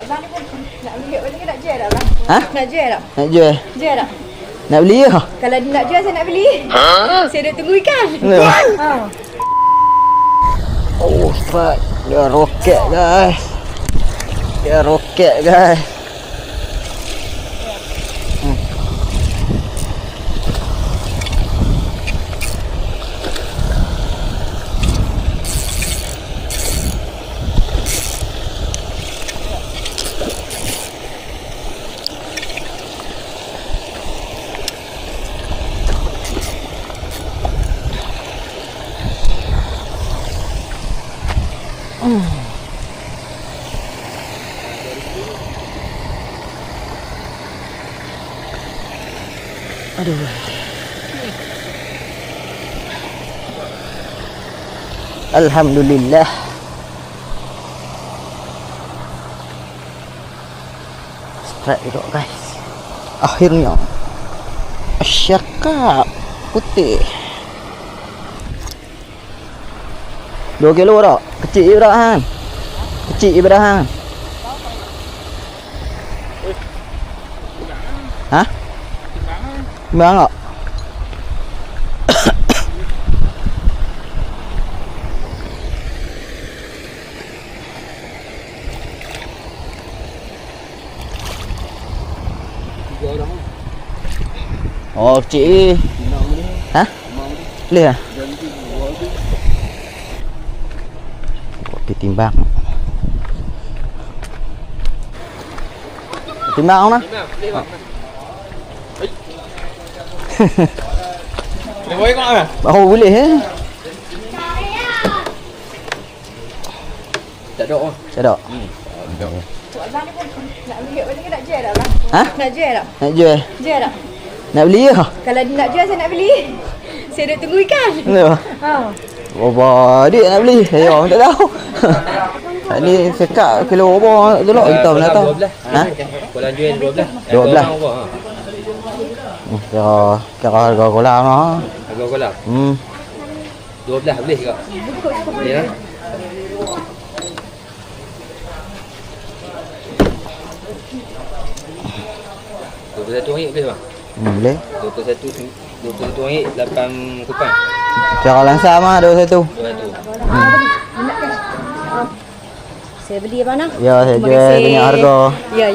Abang ni pun nak beli ni nak jual tak bang? Ha? Nak jual tak? Nak jual? Jual tak? Nak beli ke? Kalau dia nak jual saya nak beli. Saya dah tunggu ikan. Ya. Ha. Oh, fuck. Dia roket, guys. Dia roket, guys. Aduh. Alhamdulillah. Strike juga, guys. Akhirnya. Asyakap putih. 2 kilo tak? Kecil je tak Han? Kecil je dah Han? Ha? Timbang tak? Oh, kecil. Ha? Boleh lah? Timbang. Timbang không đó? Boleh kau nak? Oh, boleh eh? Tak ada. Tak ada. Abang ni pun nak beli ni nak jual tak bang? Ha? Nak jual tak? Nak jual? Jual tak? Nak beli ke? Kalau dia nak jual saya nak beli. Saya dah tunggu ikan. Ya. Ha. Berapa dia nak beli? Saya orang tak tahu. Ni sekak kilo berapa tu lah kita pun tak tahu. Ha? Kalau jual 12. 12. Kira harga kolam lah. Harga kolam. 12 boleh ke? Ya. RM21 boleh bang? Boleh. 21 ringgit 8 kupang. Cara langsam lah 21. 21. Saya beli abang nah. Ya, saya jual dengan harga. Ya.